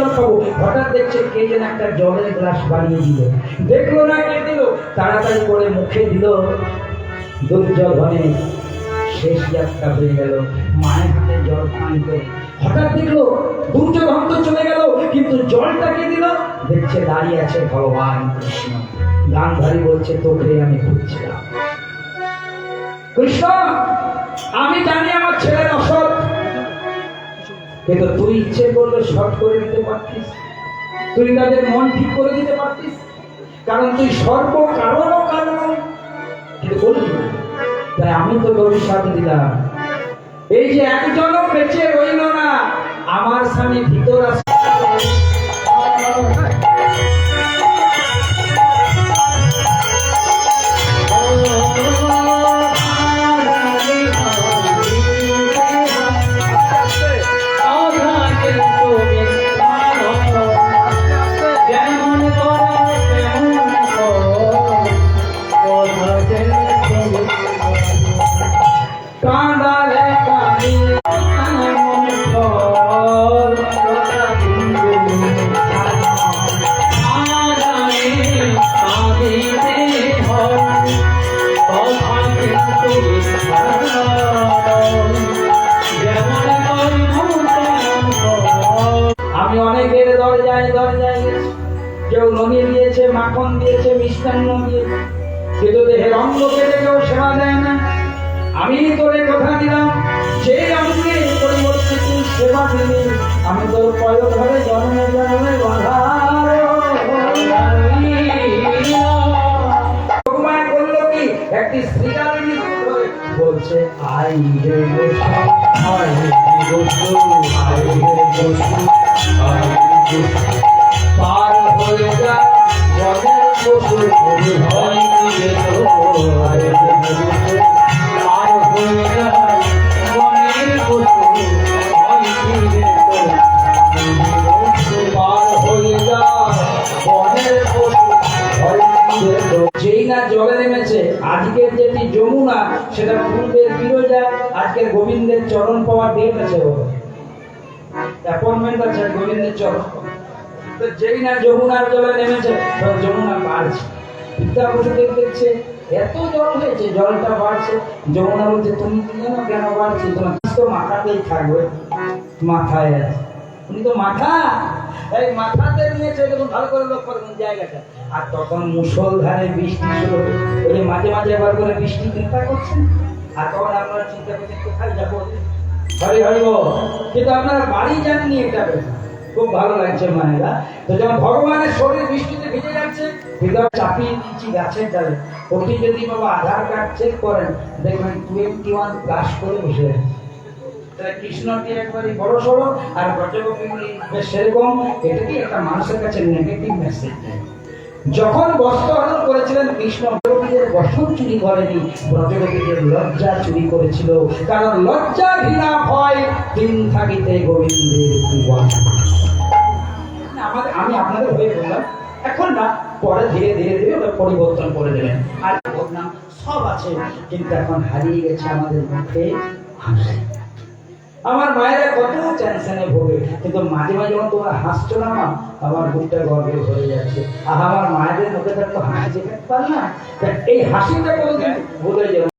জল খাবো, হঠাৎ দেখছে কে যেন একটা জলের গ্লাস বানিয়ে দিল। দেখলো না কে দিল, তাড়াতাড়ি করে মুখে দিল। দুর্যোধনে শেষ যাত্রা হয়ে গেল। মায়ের হাতে জল পান করে হঠাৎ দেখলো দুর্যোধন তো চলে গেল, কিন্তু জলটা কে দিল? দেখছে দাঁড়িয়ে আছে ভগবান কৃষ্ণ। গান্ধারী বলছে, তোকে আমি খুঁজছিলাম। কৃষ্ণ, আমি জানি আমার ছেলের অসৎ, কিন্তু তুই ইচ্ছে করলে সৎ করে দিতে পারতিস, তুই তাদের মন ঠিক করে দিতে পারতিস, কারণ তুই সর্ব কারণ কারণ, কিন্তু বলবি না। তাই আমি তো অভিশাপ দিলাম, এই যে একজনও বেঁচে রইল না, আমার স্বামী ভিতর আছে। আমি অনেকের দরজায় দরজায় গেছি, কেউ ননি দিয়েছে, মাখন দিয়েছে, মিষ্টান্ন দিয়েছে, কিন্তু দেহের অঙ্গ কেটে কেউ সেবা দেয় না। আমি তোরে কথা দিলাম, সেই অঙ্গের পরিবর্তে তুই সেবা দিবি, আমি তোর পয় ধরে জন্মে জন্মে ভগবান করলো কি, একটি শ্রীরামিনী ধরে বলছে, আই রে বসু, আই রে বসু, আই রে বসু, আই রে বসু, পার হয়ে যা জনের বসু, ভয় দিয়ে তো, আই রে বসু, পার হয়ে যা জনের বসু, ভয় দিয়ে তো, পার হয়ে যা জনের বসু, ভয় দিয়ে তো। যেই না জলে নেমেছে, আজকের যেটি যমুনা সেটা পূর্বের বিরজা, আজকের গোবিন্দের চরণ পাওয়ার ডেট আছে, অ্যাপয়েন্টমেন্ট আছে গোবিন্দের চরণ। তো যেই না যমুনার জলে নেমেছে, যমুনা বাড়ছে। বিদ্যাপতি দেখছে এত জল হয়েছে, জলটা বাড়ছে। যমুনা বলছে, তুমি কি জানো কেন বাড়ছে? তোমার তো মাথাতেই থাকবে, মাথায় আছে, উনি তো মাথা, এই মাথাতে নিয়েছে। দেখুন ভালো করে লক্ষ্য করুন জায়গাটা। আর তখন মুষলধারে বৃষ্টি শুরু, ওই যে মাঝে মাঝে একবার করে বৃষ্টি চিন্তা করছেন, আর তখন আপনারা চিন্তা করছেন কোথায় যাবো, হরি হরি বল, কিন্তু আপনারা বাড়ি যাননি, এটা খুব ভালো লাগছে মায়েরা। তো যখন ভগবানের শরীর বৃষ্টিতে ভিজে যাচ্ছে, ভিতরে চাপিয়ে দিচ্ছি গাছের ডালে, ওটি যদি বাবা আধার কার্ড চেক করেন, দেখবেন 21+ করে বসে আছে। কৃষ্ণটি একবারই বড় সড়ো, আর ব্রজগোপী বেশ সেরকম। এটা কি একটা মানুষের কাছে নেগেটিভ মেসেজ দেয়। যখন বস্ত্রহরণ করেছিলেন কৃষ্ণ, ব্রজগোপীদের বস্ত্র চুরি করেনি, ব্রজগোপীদের লজ্জা চুরি করেছিল, কারণ লজ্জা ঘৃণা ভয় দিন থাকিতে গোবিন্দের কৃপা। আমি আপনাদের হয়ে বললাম, এখন না, পরে ধীরে ধীরে ধীরে ওটা পরিবর্তন করে দেবেন। আর নাম সব আছে, কিন্তু এখন হারিয়ে গেছে আমাদের মধ্যে হাসি। আমার মায়েরা কত টেনশনে ভোগে, কিন্তু মাঝে মাঝে যখন তোমরা হাসছো না মা, আমার বুকটা গর্বে ভরে যাচ্ছে। আর আমার মায়েদের মুখে তো হাসি যেতে পারে না, এই হাসিটা কোনোদিন ভুলে যাবে।